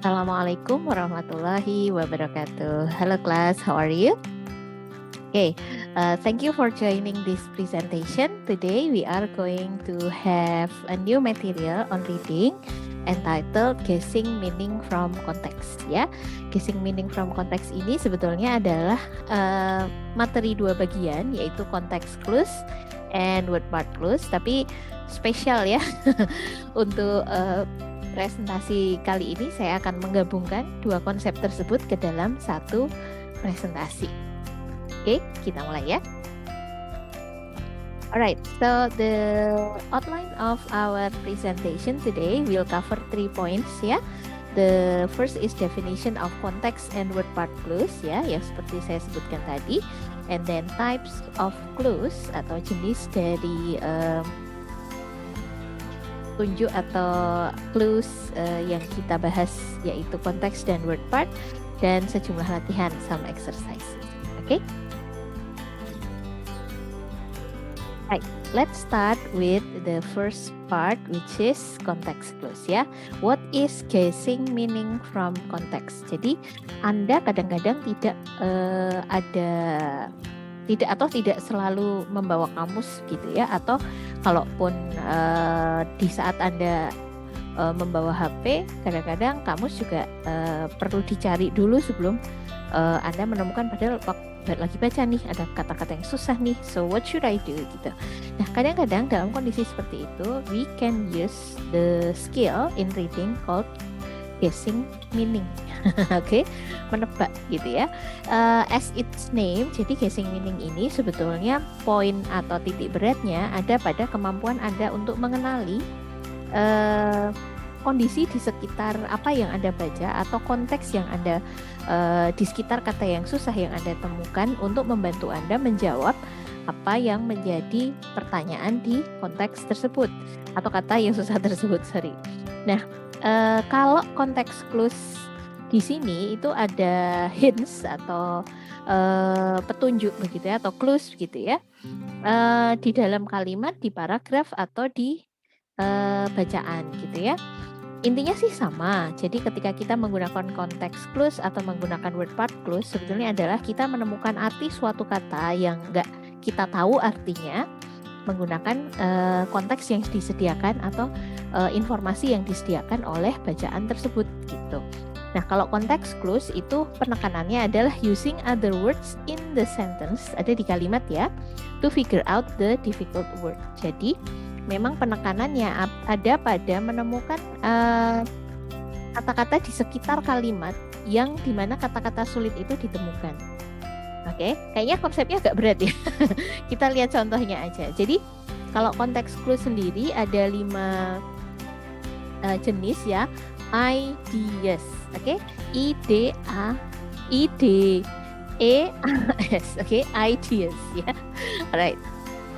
Assalamualaikum warahmatullahi wabarakatuh. Hello class, how are you? Okay, thank you for joining this presentation. Today we are going to have a new material on reading entitled Guessing Meaning from Context. Ya, Guessing Meaning from Context ini sebetulnya adalah materi dua bagian, yaitu context clues and word part clues. Tapi spesial ya untuk presentasi kali ini saya akan menggabungkan dua konsep tersebut ke dalam satu presentasi. Oke, kita mulai ya. Alright, so the outline of our presentation today will cover 3 points ya. The first is definition of context and word part clues ya, yang seperti saya sebutkan tadi. And then types of clues atau jenis dari tunjuk atau clues yang kita bahas, yaitu konteks dan word part, dan sejumlah latihan some exercises. Okay? Right, let's start with the first part, which is context clues ya. What is guessing meaning from context? Jadi Anda kadang-kadang tidak selalu membawa kamus gitu ya, atau kalaupun di saat Anda membawa HP, kadang-kadang kamus juga perlu dicari dulu sebelum Anda menemukan, padahal lagi baca nih ada kata-kata yang susah nih, so what should I do gitu. Nah, kadang-kadang dalam kondisi seperti itu we can use the skill in reading called guessing meaning. Oke, menebak gitu ya. As its name, jadi guessing meaning ini sebetulnya poin atau titik beratnya ada pada kemampuan Anda untuk mengenali kondisi di sekitar apa yang Anda baca atau konteks yang Anda di sekitar kata yang susah yang Anda temukan untuk membantu Anda menjawab apa yang menjadi pertanyaan di konteks tersebut atau kata yang susah tersebut, sorry. Nah, kalau konteks clues di sini itu ada hints atau petunjuk begitu ya, atau clues gitu ya, di dalam kalimat, di paragraf atau di bacaan gitu ya. Intinya sih sama. Jadi ketika kita menggunakan konteks clues atau menggunakan word part clues, sebetulnya adalah kita menemukan arti suatu kata yang nggak kita tahu artinya menggunakan konteks yang disediakan atau informasi yang disediakan oleh bacaan tersebut gitu. Nah, kalau konteks clues itu penekanannya adalah using other words in the sentence, ada di kalimat ya, to figure out the difficult word. Jadi memang penekanannya ada pada menemukan kata-kata di sekitar kalimat yang dimana kata-kata sulit itu ditemukan. Oke, kayaknya konsepnya agak berat ya. Kita lihat contohnya aja. Jadi kalau konteks clue sendiri ada 5 jenis ya. Ideas, oke? I-D-A-I-D-E-A-S, oke? Ideas ya. Alright.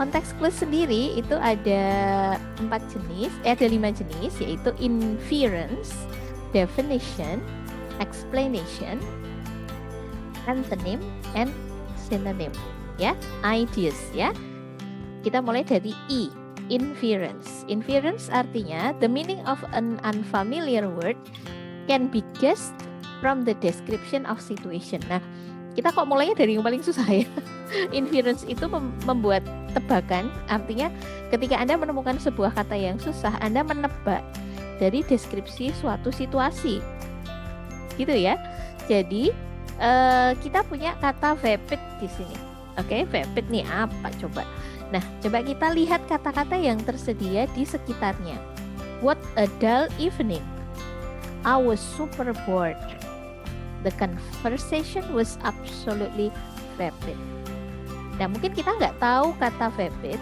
Konteks clue sendiri itu ada 5 jenis, yaitu inference, definition, explanation, antonym, and synonym ya, ideas ya. Kita mulai dari I, inference. Inference artinya the meaning of an unfamiliar word can be guessed from the description of situation. Nah, kita kok mulainya dari yang paling susah ya. Inference itu membuat tebakan, artinya ketika Anda menemukan sebuah kata yang susah, Anda menebak dari deskripsi suatu situasi. Gitu ya. Jadi kita punya kata vapid di sini. Oke, vapid nih apa coba? Nah, coba kita lihat kata-kata yang tersedia di sekitarnya. What a dull evening. I was super bored. The conversation was absolutely vapid. Nah, mungkin kita nggak tahu kata vapid,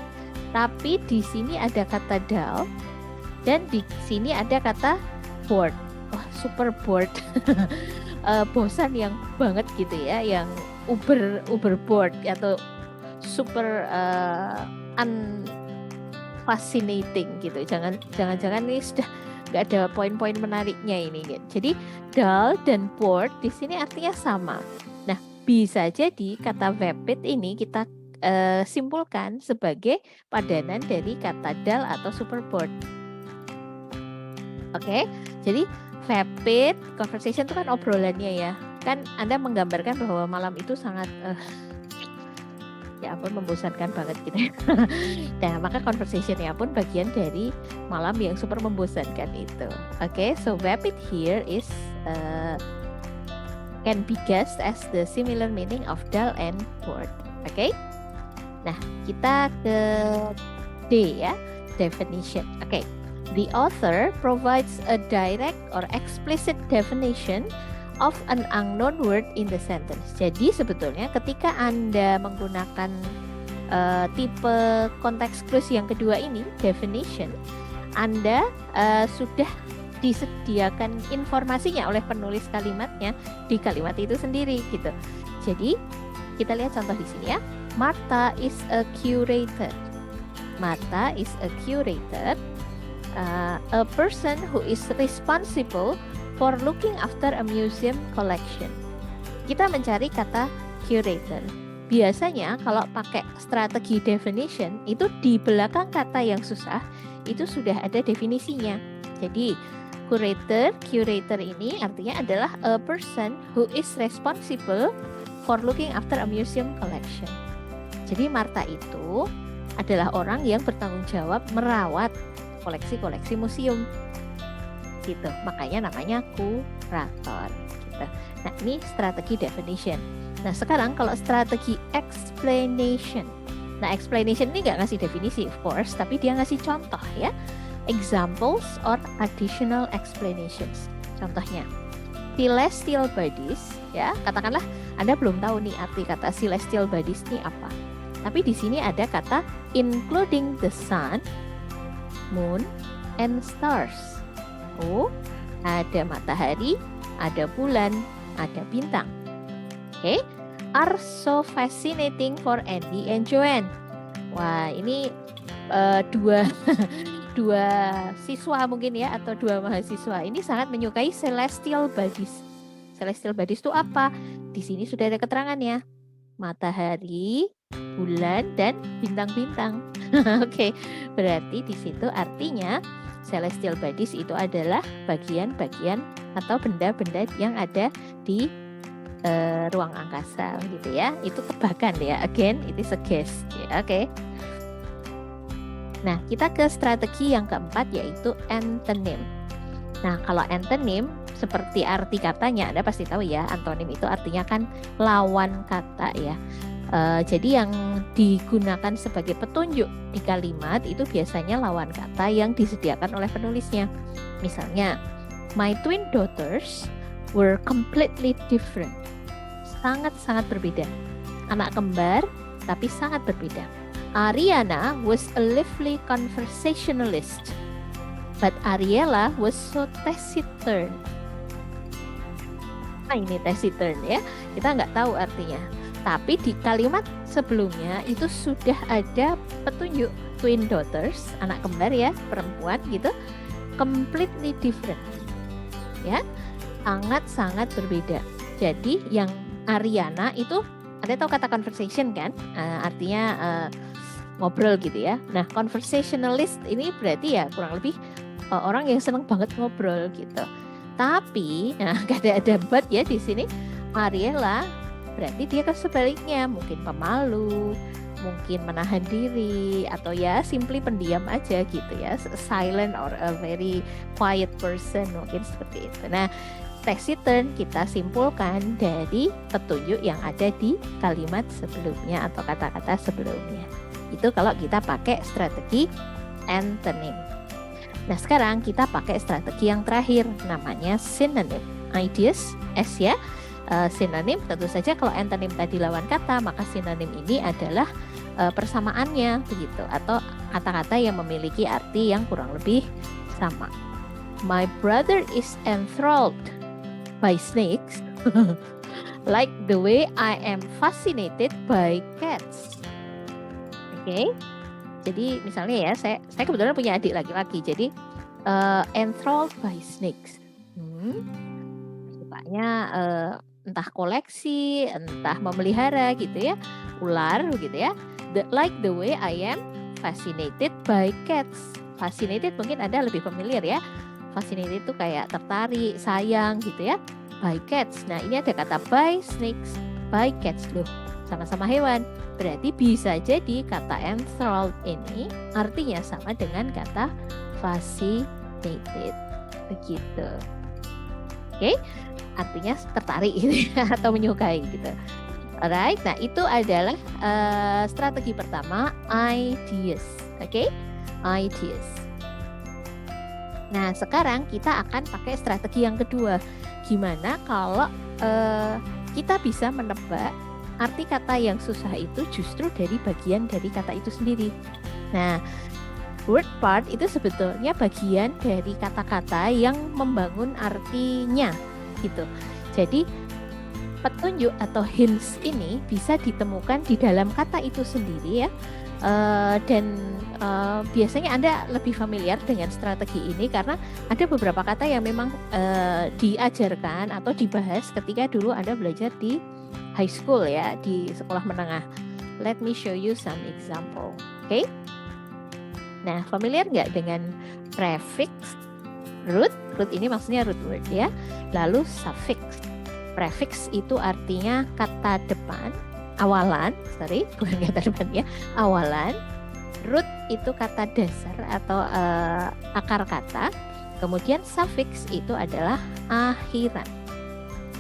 tapi di sini ada kata dull dan di sini ada kata bored. Wah, super bored. Bosan yang banget gitu ya, yang uber bored atau super unfascinating gitu. Jangan-jangan ini sudah nggak ada poin-poin menariknya ini gitu. Jadi dull dan bored di sini artinya sama. Nah, bisa jadi kata vapid ini kita simpulkan sebagai padanan dari kata dull atau super bored. Oke, jadi Vapid conversation itu kan obrolannya ya. Kan Anda menggambarkan bahwa malam itu sangat ya ampun membosankan banget gitu. Nah, maka conversationnya pun bagian dari malam yang super membosankan itu. Oke, so vapid here is can be guessed as the similar meaning of dull and bored. Oke. Nah, kita ke D ya, definition. Oke. The author provides a direct or explicit definition of an unknown word in the sentence. Jadi sebetulnya ketika Anda menggunakan tipe konteks clues yang kedua ini, definition, Anda sudah disediakan informasinya oleh penulis kalimatnya di kalimat itu sendiri gitu. Jadi kita lihat contoh di sini ya. Martha is a curator. Martha is a curator. A person who is responsible for looking after a museum collection. Kita mencari kata curator. Biasanya kalau pakai strategi definition itu di belakang kata yang susah itu sudah ada definisinya. Jadi curator ini artinya adalah a person who is responsible for looking after a museum collection. Jadi Martha itu adalah orang yang bertanggung jawab merawat koleksi-koleksi museum gitu, makanya namanya kurator gitu. Nah, ini strategi definition. Nah, sekarang kalau strategi explanation. Nah, explanation ini nggak ngasih definisi of course, tapi dia ngasih contoh ya, examples or additional explanations. Contohnya celestial bodies ya, katakanlah Anda belum tahu nih arti kata celestial bodies ini apa, tapi di sini ada kata including the sun, moon, and stars. Oh, ada matahari, ada bulan, ada bintang. Okay, are so fascinating for Andy and Joanne. Wah, ini dua siswa mungkin ya, atau dua mahasiswa ini sangat menyukai celestial bodies. Celestial bodies itu apa? Di sini sudah ada keterangannya. Matahari, bulan, dan bintang-bintang. Oke, berarti di situ artinya celestial bodies itu adalah bagian-bagian atau benda-benda yang ada di ruang angkasa gitu ya. Itu tebakan ya. Again, it is a guess. Ya, oke. Nah, kita ke strategi yang keempat yaitu antonym. Nah, kalau antonym seperti arti katanya Anda pasti tahu ya, antonim itu artinya kan lawan kata ya. Jadi yang digunakan sebagai petunjuk di kalimat itu biasanya lawan kata yang disediakan oleh penulisnya. Misalnya, my twin daughters were completely different. Sangat-sangat berbeda. Anak kembar tapi sangat berbeda. Ariana was a lively conversationalist, but Ariella was so taciturn. Nah, ini taciturn ya, kita nggak tahu artinya. Tapi di kalimat sebelumnya itu sudah ada petunjuk twin daughters, anak kembar ya, perempuan gitu, completely different. Ya, sangat-sangat berbeda. Jadi yang Ariana itu, Anda tahu kata conversation kan? Artinya ngobrol gitu ya. Nah, conversationalist ini berarti ya kurang lebih orang yang senang banget ngobrol gitu. Tapi, nah ada but ya di sini, Ariella berarti dia kan sebaliknya, mungkin pemalu, mungkin menahan diri, atau ya simply pendiam aja gitu ya, silent or a very quiet person, mungkin seperti itu. Nah, taciturn kita simpulkan dari petunjuk yang ada di kalimat sebelumnya atau kata-kata sebelumnya. Itu kalau kita pakai strategi antonym. Nah, sekarang kita pakai strategi yang terakhir, namanya synonym. Ideas, S ya. Sinonim tentu saja kalau antonym tadi lawan kata, maka sinonim ini adalah persamaannya begitu, atau kata-kata yang memiliki arti yang kurang lebih sama. My brother is enthralled by snakes like the way I am fascinated by cats. Oke. Jadi misalnya ya, saya kebetulan punya adik laki-laki, jadi enthralled by snakes. Sukanya entah koleksi, entah memelihara gitu ya, ular gitu ya. Like the way I am fascinated by cats. Fascinated mungkin Anda lebih familiar ya. fascinated itu kayak tertarik, sayang gitu ya. By cats. Nah, ini ada kata by snakes, by cats loh. Sama-sama hewan. Berarti bisa jadi kata enthralled ini artinya sama dengan kata fascinated. Begitu. Oke, artinya tertarik gitu ya, atau menyukai gitu. Alright, nah itu adalah strategi pertama, ideas. Oke, ideas. Nah, sekarang kita akan pakai strategi yang kedua. Gimana kalau kita bisa menebak arti kata yang susah itu justru dari bagian dari kata itu sendiri. Nah, word part itu sebetulnya bagian dari kata-kata yang membangun artinya gitu. Jadi petunjuk atau hints ini bisa ditemukan di dalam kata itu sendiri ya. Dan biasanya Anda lebih familiar dengan strategi ini karena ada beberapa kata yang memang diajarkan atau dibahas ketika dulu Anda belajar di high school ya, di sekolah menengah. Let me show you some example. Oke? Nah, familiar nggak dengan prefix, root? Root ini maksudnya root word ya. Lalu suffix. Prefix itu artinya kata depan, awalan, bukan kata depan ya, awalan. Root itu kata dasar atau akar kata. Kemudian suffix itu adalah akhiran,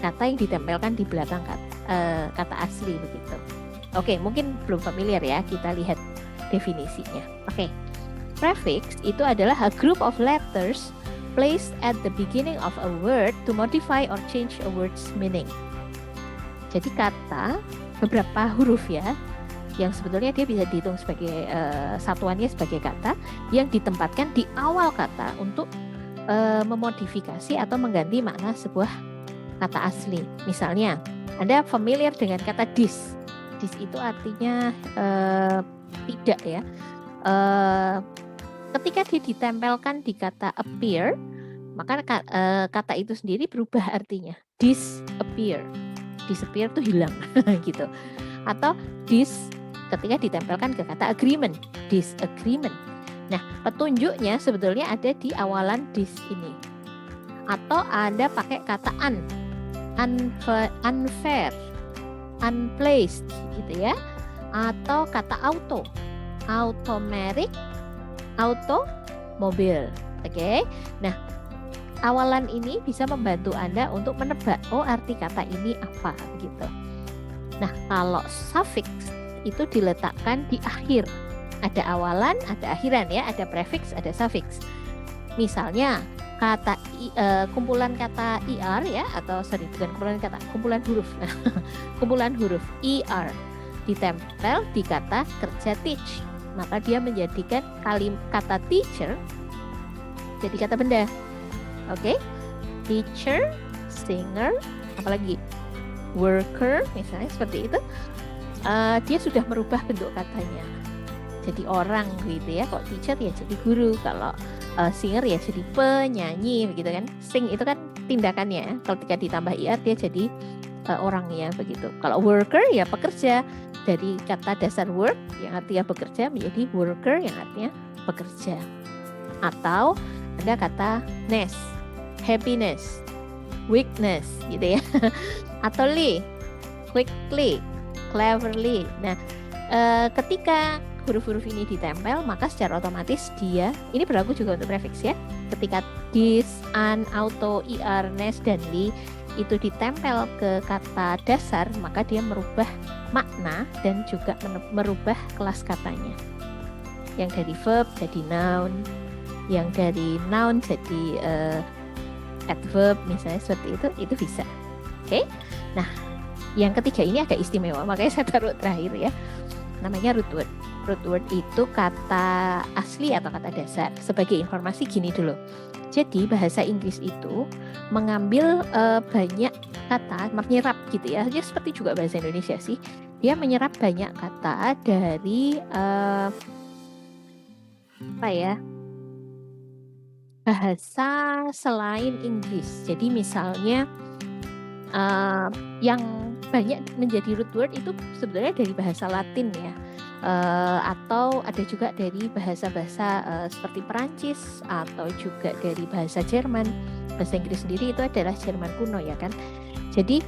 kata yang ditempelkan di belakang kata asli begitu. Oke, mungkin belum familiar ya, kita lihat definisinya. Oke, prefix itu adalah a group of letters placed at the beginning of a word to modify or change a word's meaning. Jadi kata beberapa huruf ya, yang sebetulnya dia bisa dihitung sebagai satuannya sebagai kata yang ditempatkan di awal kata untuk memodifikasi atau mengganti makna sebuah kata asli. Misalnya, Anda familiar dengan kata dis. Dis itu artinya tidak ya. Ketika dia ditempelkan di kata appear, maka kata itu sendiri berubah artinya. Disappear. Disappear itu hilang gitu. Atau ketika ditempelkan ke kata agreement, disagreement. Nah, petunjuknya sebetulnya ada di awalan dis ini. Atau Anda pakai kata unfair, unplaced gitu ya. Atau kata auto, automatic, automobil. Oke. Nah, awalan ini bisa membantu Anda untuk menebak arti kata ini apa gitu. Nah, kalau suffix itu diletakkan di akhir. Ada awalan, ada akhiran ya, ada prefix, ada suffix. Misalnya kata kumpulan kata er ya, atau bukan kumpulan huruf. Kumpulan huruf er ditempel di kata kerja teach. Maka dia menjadikan kata teacher jadi kata benda. Oke? Teacher, singer, apalagi worker misalnya seperti itu. Dia sudah merubah bentuk katanya jadi orang gitu ya. Kalau teacher ya jadi guru, kalau singer ya jadi penyanyi begitu kan. Sing itu kan tindakannya, kalau ketika ditambah er dia jadi orangnya begitu. Kalau worker ya pekerja, dari kata dasar work yang artinya bekerja menjadi worker yang artinya pekerja. Atau ada kata ness, happiness, weakness gitu ya. Atau quickly, cleverly. Nah, ketika huruf-huruf ini ditempel, maka secara otomatis dia, ini berlaku juga untuk prefix ya. Ketika dis, an, auto, er, ness, dan li itu ditempel ke kata dasar, maka dia merubah makna dan juga merubah kelas katanya. Yang dari verb jadi noun, yang dari noun jadi adverb misalnya seperti itu bisa. Oke. Nah, yang ketiga ini agak istimewa, makanya saya taruh terakhir ya. Namanya root word. Root word itu kata asli atau kata dasar. Sebagai informasi gini dulu. Jadi bahasa Inggris itu mengambil banyak kata, menyerap gitu ya. Jadi seperti juga bahasa Indonesia sih. Dia menyerap banyak kata dari bahasa selain Inggris. Jadi misalnya yang banyak menjadi root word itu sebenarnya dari bahasa Latin ya. Atau ada juga dari bahasa-bahasa seperti Perancis atau juga dari bahasa Jerman. Bahasa Inggris sendiri itu adalah Jerman kuno ya kan. Jadi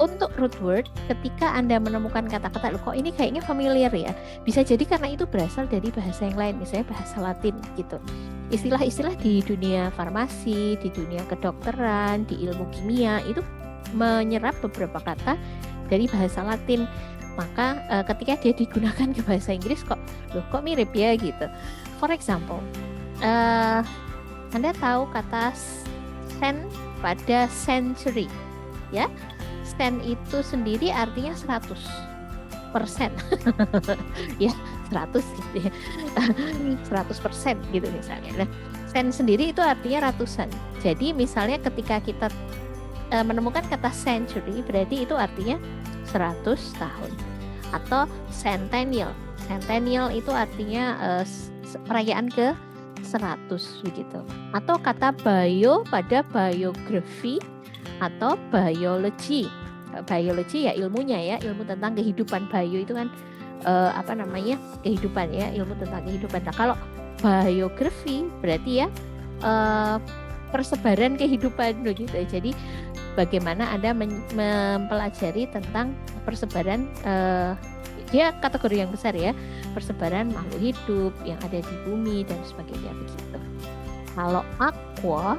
untuk root word, ketika Anda menemukan kata-kata, kok ini kayaknya familiar ya, bisa jadi karena itu berasal dari bahasa yang lain, misalnya bahasa Latin gitu. Istilah-istilah di dunia farmasi, di dunia kedokteran, di ilmu kimia, itu menyerap beberapa kata dari bahasa Latin. Maka ketika dia digunakan ke bahasa Inggris, kok mirip ya gitu. For example, Anda tahu kata cent pada century, ya? Cent itu sendiri artinya 100%. Ya, 100 gitu ya. 100% gitu misalnya. Nah, cent sendiri itu artinya ratusan. Jadi misalnya ketika kita menemukan kata century, berarti itu artinya 100 tahun. Atau centennial. Centennial itu artinya perayaan ke 100 begitu. Atau kata bio pada biografi atau biology. Biology ya ilmunya ya, ilmu tentang kehidupan. Bio itu kan kehidupan ya, ilmu tentang kehidupan. Nah, kalau biografi berarti ya persebaran kehidupan begitu. Jadi bagaimana Anda mempelajari tentang persebaran, dia kategori yang besar ya, persebaran makhluk hidup yang ada di bumi dan sebagainya begitu. Kalau aqua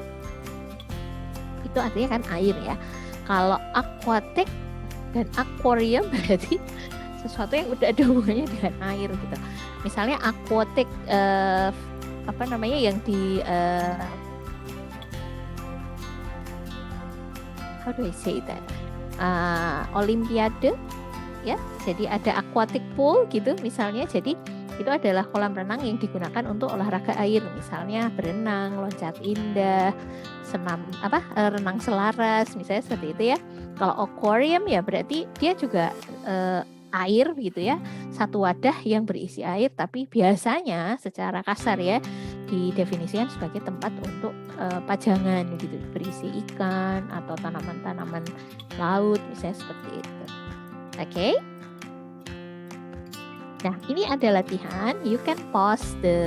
itu artinya kan air ya. Kalau aquatic dan aquarium berarti sesuatu yang udah ada hubungannya dengan air gitu. Misalnya aquatic yang di how do I say that? Olimpiade ya. Jadi ada aquatic pool gitu misalnya. Jadi itu adalah kolam renang yang digunakan untuk olahraga air, misalnya berenang, loncat indah, renang selaras, misalnya seperti itu ya. Kalau aquarium ya berarti dia juga air gitu ya, satu wadah yang berisi air, tapi biasanya secara kasar ya didefinisikan sebagai tempat untuk pajangan gitu, berisi ikan atau tanaman-tanaman laut misalnya seperti itu. Oke. Nah, ini ada latihan. You can pause the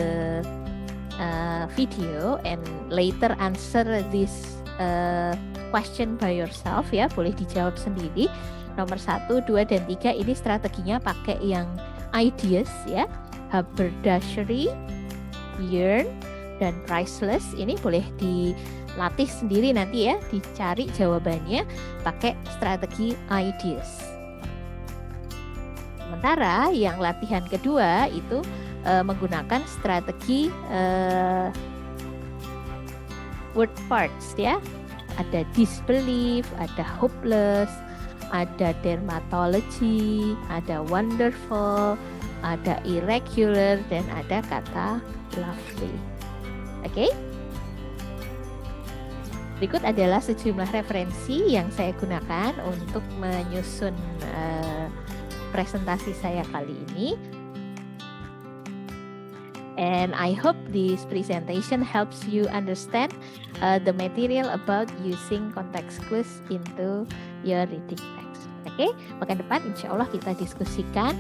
video and later answer this question by yourself ya. Boleh dijawab sendiri. Nomor 1, 2, dan 3 ini strateginya pakai yang ideas ya. Haberdashery, yearn, dan priceless. Ini boleh dilatih sendiri nanti ya. Dicari jawabannya pakai strategi ideas. Sementara yang latihan kedua itu menggunakan strategi word parts ya. Ada disbelief, ada hopeless, ada dermatology, ada wonderful, ada irregular, dan ada kata lovely. Oke? Berikut adalah sejumlah referensi yang saya gunakan untuk menyusun presentasi saya kali ini. And I hope this presentation helps you understand the material about using context clues into your reading text. Oke, pekan depan insya Allah kita diskusikan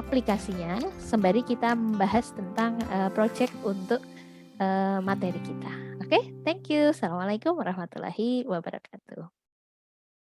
aplikasinya sembari kita membahas tentang project untuk materi kita. Oke, thank you. Assalamualaikum warahmatullahi wabarakatuh.